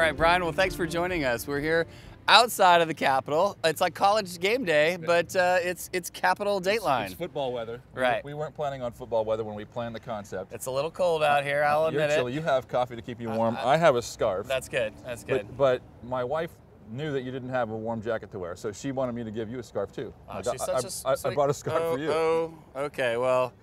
right, Brian, well, thanks for joining us. We're here outside of the Capitol. It's like college game day, but it's Capital Dateline. It's football weather. Right. We weren't planning on football weather when we planned the concept. It's a little cold out here, I'll admit it. You're chilly. You have coffee to keep you warm. I have a scarf. That's good. That's good. But my wife knew that you didn't have a warm jacket to wear, so she wanted me to give you a scarf too. Oh, I brought a scarf for you. Oh, okay. Well,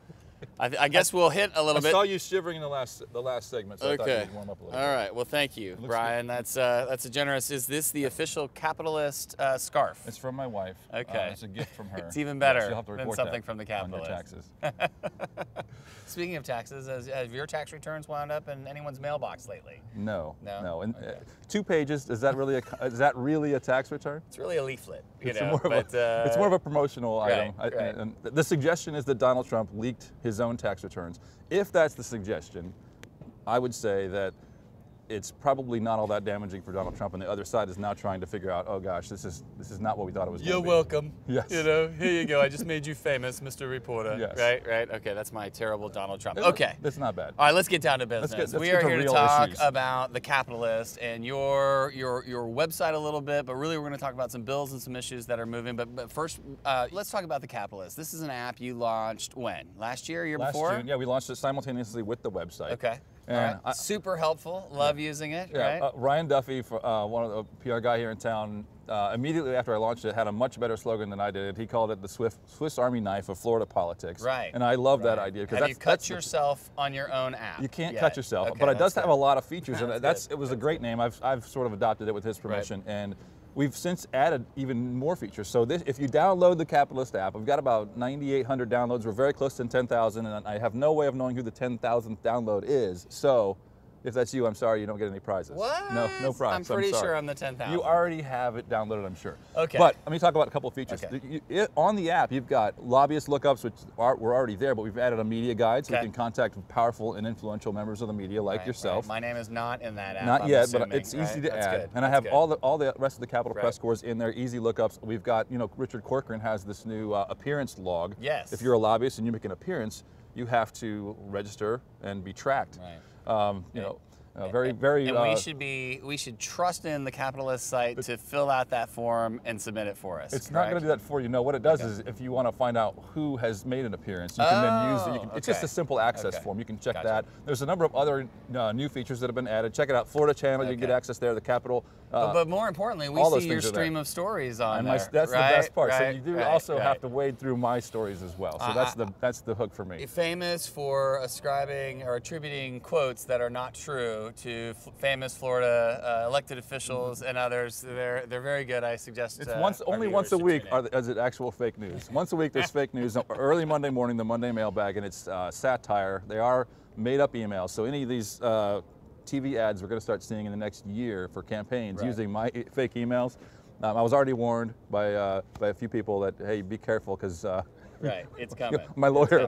I guess we'll hit a little bit. I saw you shivering in the last segment, so I thought you'd warm up a little bit. All right. Well, thank you, Brian. Good. That's a generous. Is this the official Capitalist scarf? It's from my wife. Okay. It's a gift from her. It's even better She'll have to than report something that from the Capitalist. on your taxes. Speaking of taxes, have your tax returns wound up in anyone's mailbox lately? No. And Okay. 2 pages. Is that really a tax return? It's really a leaflet. It's more of a promotional item. Right. And the suggestion is that Donald Trump leaked his own tax returns. If that's the suggestion, I would say that it's probably not all that damaging for Donald Trump, and the other side is now trying to figure out, oh gosh, this is not what we thought it was going to be. You're welcome. Yes. You know, here you go. I just made you famous, Mr. Reporter. Yes. Right. Okay, that's my terrible Donald Trump. Okay. That's not bad. All right, let's get down to business. Let's we get are to here to real talk issues. about the Capitalist and your website a little bit, but really we're going to talk about some bills and some issues that are moving. But first, let's talk about the Capitalist. This is an app you launched when? Last year, year before? Last June, yeah, we launched it simultaneously with the website. Okay. And all right. Super helpful. Love using it. Yeah, right? Ryan Duffy, one of the PR guy here in town, immediately after I launched it, had a much better slogan than I did. He called it the Swiss Army knife of Florida politics. Right. And I love that idea. Have you cut yourself on your own app? You can't cut yourself, okay, but it does good. have a lot of features, and That's it was a great name. I've sort of adopted it with his permission, and we've since added even more features. So if you download the Capitalist app, we've got about 9,800 downloads. We're very close to 10,000, and I have no way of knowing who the 10,000th download is. So if that's you, I'm sorry you don't get any prizes. What? No prizes. I'm pretty sure I'm the 10,000. You already have it downloaded, I'm sure. Okay. But let me talk about a couple of features. Okay. On the app, you've got lobbyist lookups, which were already there, but we've added a media guide, so you can contact powerful and influential members of the media like yourself. Right. My name is not in that app. Not I'm yet, assuming, but it's easy to That's add. Good. And I have all the rest of the Capital Press scores in there, easy lookups. We've got, Richard Corcoran has this new appearance log. Yes. If you're a lobbyist and you make an appearance, you have to register and be tracked. Right. We should trust in the Capitalist site to fill out that form and submit it for us. It's not going to do that for you. No, what it does is if you want to find out who has made an appearance, you can then use it. It's just a simple access form. You can check that. There's a number of other new features that have been added. Check it out, Florida Channel. You can get access there. The Capital. But more importantly, we see your stream of stories on there. That's the best part. So you do also have to to wade through my stories as well. So that's the hook for me. Famous for ascribing or attributing quotes that are not true to famous Florida elected officials and others. They're very good. I suggest it's only once a week is it actual fake news. Once a week there's fake news. Early Monday morning, the Monday mailbag, and it's satire. They are made up emails. So any of these TV ads we're going to start seeing in the next year for campaigns using my fake emails. I was already warned by a few people that, hey, be careful because it's coming. my lawyer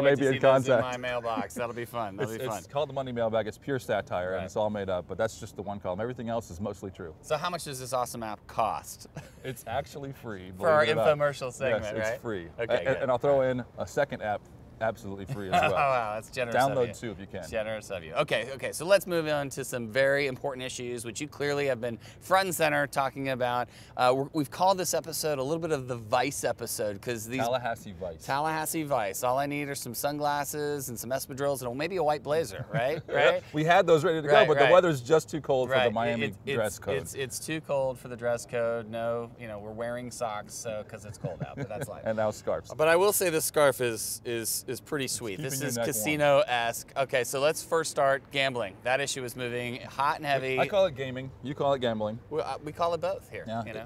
may be in contact. In my mailbox. That'll be fun. It's called the Monday Mailbag. It's pure satire and it's all made up, but that's just the one column. Everything else is mostly true. So how much does this awesome app cost? It's actually free. For our infomercial segment, yes, right? It's free. Okay, and I'll throw in a second app absolutely free as well. Oh, wow, that's generous of you. Download 2 if you can. Generous of you. Okay, so let's move on to some very important issues, which you clearly have been front and center talking about. We've called this episode a little bit of the Vice episode because these Tallahassee Vice. Tallahassee Vice. All I need are some sunglasses and some espadrilles and maybe a white blazer, right? We had those ready to go, but the weather's just too cold for the Miami dress code. It's too cold for the dress code. No, we're wearing socks because it's cold out, but that's life. And now scarves. But I will say this scarf is pretty sweet. This is casino-esque. Okay, so let's first start gambling. That issue is moving hot and heavy. I call it gaming. You call it gambling. We call it both here. Yeah.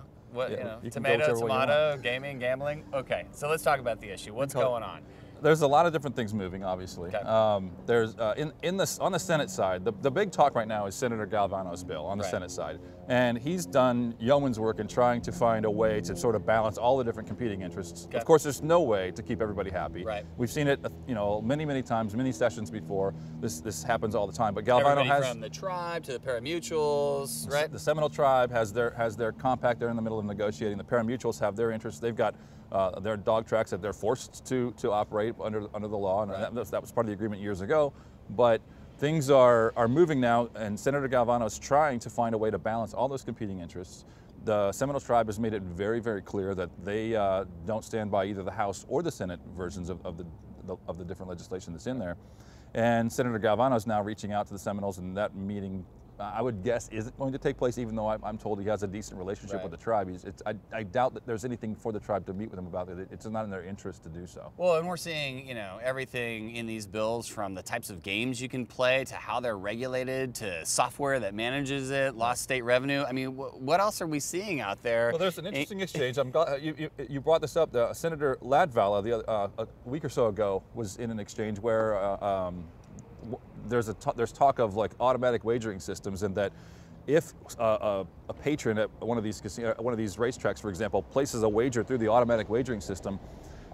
Tomato, gaming, gambling. Okay, so let's talk about the issue. What's going on? There's a lot of different things moving, obviously. Okay. There's on the Senate side, the big talk right now is Senator Galvano's bill on the Senate side, and he's done yeoman's work in trying to find a way to sort of balance all the different competing interests. Okay. Of course, there's no way to keep everybody happy. Right. We've seen it, many times, many sessions before. This happens all the time. But Galvano Everybody from the tribe to the parimutuels, right? The Seminole tribe has their compact. They're in the middle of negotiating. The parimutuels have their interests. They've got their dog tracks that they're forced to operate under the law, and that was part of the agreement years ago. But things are moving now, and Senator Galvano is trying to find a way to balance all those competing interests. The Seminole Tribe has made it very, very clear that they don't stand by either the House or the Senate versions of the different legislation that's in there. And Senator Galvano is now reaching out to the Seminoles, and that meeting, I would guess, isn't going to take place, even though I'm told he has a decent relationship with the tribe. I doubt that there's anything for the tribe to meet with him about it. It's not in their interest to do so. Well, and we're seeing, you know, everything in these bills, from the types of games you can play to how they're regulated to software that manages it, lost state revenue. I mean, what else are we seeing out there? Well, there's an interesting exchange. I'm glad you brought this up. Senator Ladvala, a week or so ago, was in an exchange where there's talk of like automatic wagering systems, and that if a patron at one of these racetracks, for example, places a wager through the automatic wagering system,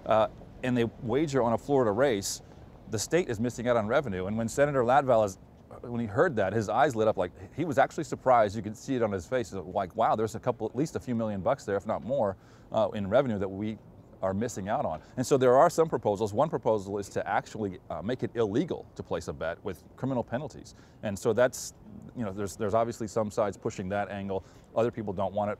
and they wager on a Florida race, the state is missing out on revenue. And when Senator Ladval when he heard that, his eyes lit up. Like, he was actually surprised. You could see it on his face. Like, wow, there's at least a few million bucks there, if not more, in revenue that we are missing out on. And so there are some proposals. One proposal is to actually make it illegal to place a bet with criminal penalties. And so that's, you know, there's obviously some sides pushing that angle. Other people don't want it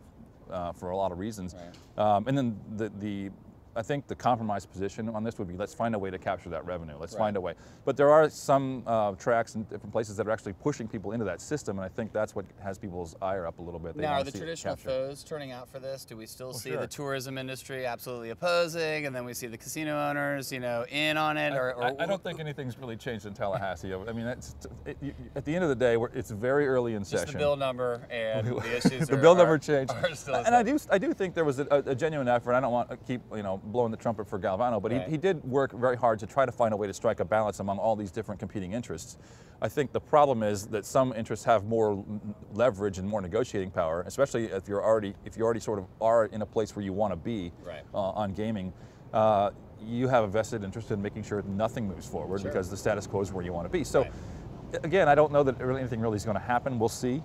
for a lot of reasons. Right. And then I think the compromise position on this would be, let's find a way to capture that revenue. Let's find a way. But there are some tracks in different places that are actually pushing people into that system, and I think that's what has people's ire up a little bit. Now, are the traditional foes turning out for this? Do we still see the tourism industry absolutely opposing, and then we see the casino owners, you know, in on it? I don't think anything's really changed in Tallahassee. I mean, at the end of the day, it's very early in session. Just the bill number and the issues. The bill number changed. And I do think there was a genuine effort. I don't want to keep, you know, blowing the trumpet for Galvano, but he did work very hard to try to find a way to strike a balance among all these different competing interests. I think the problem is that some interests have more leverage and more negotiating power, especially if you already sort of are in a place where you want to be on gaming. You have a vested interest in making sure nothing moves forward because the status quo is where you want to be. So. Again, I don't know that anything really is going to happen. We'll see.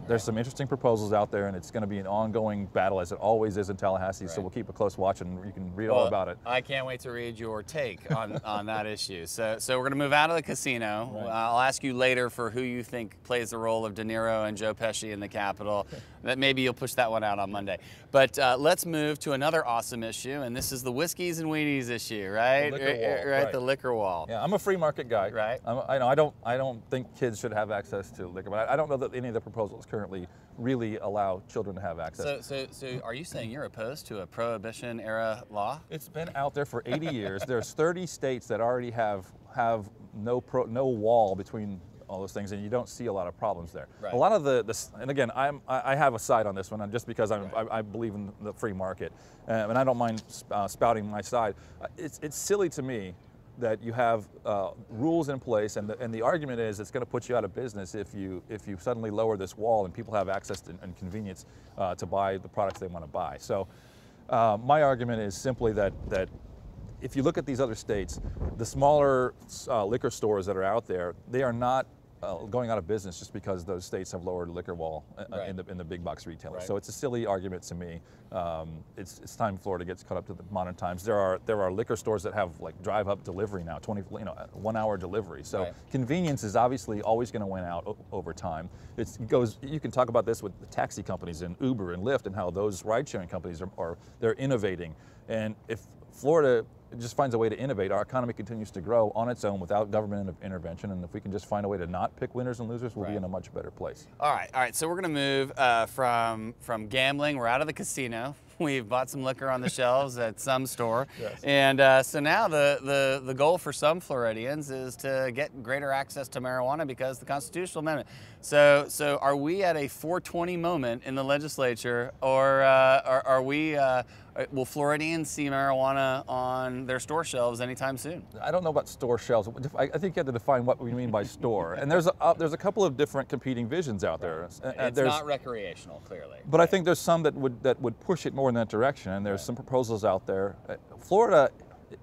There's some interesting proposals out there, and it's going to be an ongoing battle, as it always is in Tallahassee. So we'll keep a close watch, and you can read all about it. I can't wait to read your take on that issue. So we're going to move out of the casino. I'll ask you later for who you think plays the role of De Niro and Joe Pesci in the Capitol. That maybe you'll push that one out on Monday. But let's move to another awesome issue, and this is the whiskeys and weenies issue, right? The liquor wall. Yeah, I'm a free market guy. Right. I don't think kids should have access to liquor, but I don't know that any of the proposals currently really allow children to have access. So are you saying you're opposed to a prohibition era law? It's been out there for 80 years. There's 30 states that already have no wall between all those things, and you don't see a lot of problems there. A lot of and again, I have a side on this one, just because I believe in the free market, and I don't mind spouting my side. It's silly to me that you have rules in place, and the argument is it's going to put you out of business if you suddenly lower this wall and people have access and convenience to buy the products they want to buy. So my argument is simply that if you look at these other states, the smaller liquor stores that are out there, they are not going out of business just because those states have lowered the liquor wall in the big box retailers. So it's a silly argument to me. It's time Florida gets caught up to the modern times. There are liquor stores that have like drive-up delivery now, 1-hour delivery. So convenience is obviously always going to win out over time. You can talk about this with the taxi companies and Uber and Lyft and how those ride-sharing companies they're innovating. And if Florida just finds a way to innovate, our economy continues to grow on its own without government intervention, and if we can just find a way to not pick winners and losers, we'll be in a much better place. All right, so we're going to move from gambling. We're out of the casino. We've bought some liquor on the shelves at some store. And so now the goal for some Floridians is to get greater access to marijuana because of the constitutional amendment. So are we at a 420 moment in the legislature, or will Floridians see marijuana on their store shelves anytime soon? I don't know about store shelves. I think you have to define what we mean by store. And there's a couple of different competing visions out there. It's not recreational, clearly. But I think there's some that would push it more in that direction, and there's some proposals out there. Florida,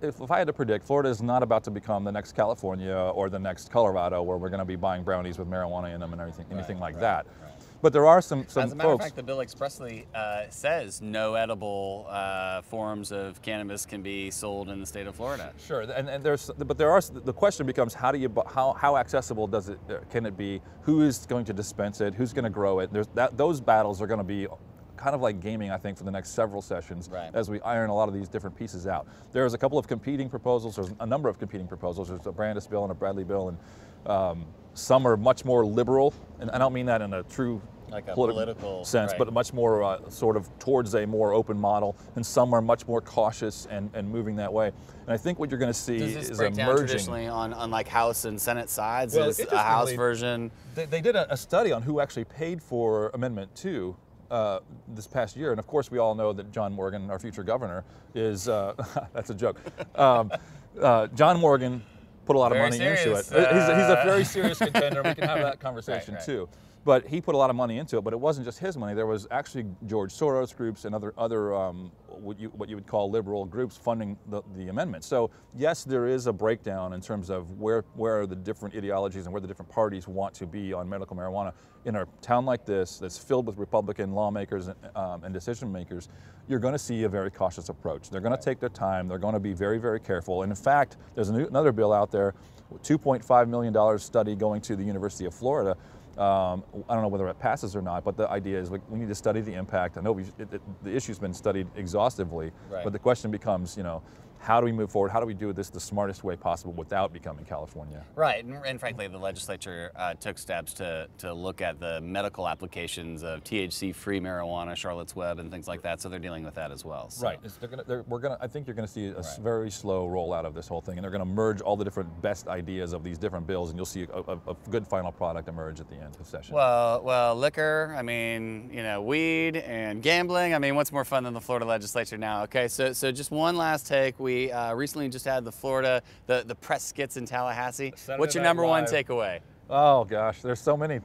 if I had to predict, Florida is not about to become the next California or the next Colorado, where we're going to be buying brownies with marijuana in them and anything like that. But there are some As a matter of folks. fact, the bill expressly says no edible forms of cannabis can be sold in the state of Florida. Sure, the question becomes how accessible can it be? Who is going to dispense it? Who's going to grow it? Those battles are going to be kind of like gaming, I think, for the next several sessions as we iron a lot of these different pieces out. There's a couple of competing proposals. There's a number of competing proposals. There's a Brandis bill and a Bradley bill, and some are much more liberal, and I don't mean that in a true like a political sense, but much more sort of towards a more open model, and some are much more cautious and moving that way. And I think what you're going to see is emerging. Traditionally on like House and Senate sides, is a House version. They did a study on who actually paid for Amendment 2 this past year, and of course we all know that John Morgan, our future governor, is that's a joke. John Morgan put a lot of money into it. He's a very serious contender. We can have that conversation too. But he put a lot of money into it. But it wasn't just his money. There was actually George Soros groups and other what you would call liberal groups funding the amendment. So yes, there is a breakdown in terms of where the different ideologies and where the different parties want to be on medical marijuana. In a town like this, that's filled with Republican lawmakers and decision makers, you're going to see a very cautious approach. They're going to take their time. They're going to be very, very careful. And in fact, there's another bill out there, $2.5 million study going to the University of Florida. I don't know whether it passes or not, but the idea is we need to study the impact. I know the issue's been studied exhaustively, but the question becomes, how do we move forward? How do we do this the smartest way possible without becoming California? Right, and frankly, the legislature took steps to look at the medical applications of THC-free marijuana, Charlotte's Web, and things like that. So they're dealing with that as well. So. Right. I think you're going to see a very slow rollout of this whole thing, and they're going to merge all the different best ideas of these different bills, and you'll see a good final product emerge at the end of session. Well, liquor. I mean, weed and gambling. I mean, what's more fun than the Florida legislature now? Okay, so just one last take. We recently just had the press skits in Tallahassee. What's your number one takeaway? Oh gosh, there's so many.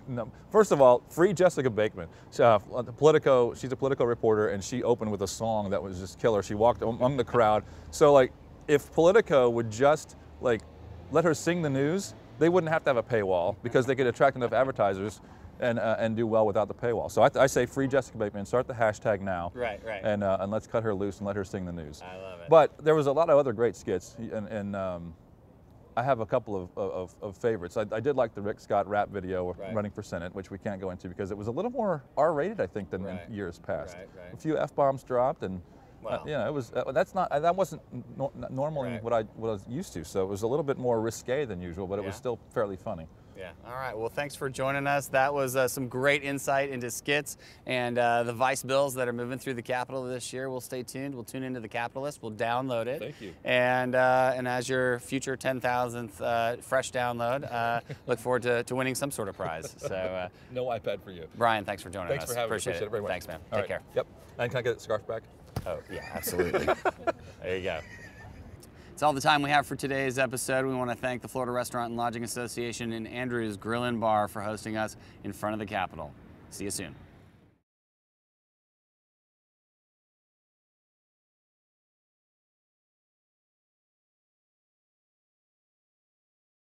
First of all, free Jessica Bateman. She's a Politico reporter, and she opened with a song that was just killer. She walked among the crowd. So like, if Politico would just let her sing the news, they wouldn't have to have a paywall because they could attract enough advertisers and do well without the paywall. So I say free Jessica Bateman, start the hashtag now. Right. And let's cut her loose and let her sing the news. I love it. But there was a lot of other great skits, and I have a couple of favorites. I did like the Rick Scott rap video running for Senate, which we can't go into because it was a little more R-rated, I think, than in years past. A few F-bombs dropped, and it was that wasn't normally what I was used to. So it was a little bit more risque than usual, but it was still fairly funny. Yeah. All right. Well, thanks for joining us. That was some great insight into skits and the Vice bills that are moving through the Capitol this year. We'll stay tuned. We'll tune into the Capitolist. We'll download it. Thank you. And as your future 10,000th fresh download, look forward to winning some sort of prize. So no iPad for you. Brian, thanks for joining us. Thanks for having me. Appreciate it very much. Thanks, man. All Take care. Yep. And can I get the scarf back? Oh, yeah, absolutely. There you go. It's all the time we have for today's episode. We want to thank the Florida Restaurant and Lodging Association and Andrew's Grill and Bar for hosting us in front of the Capitol. See you soon.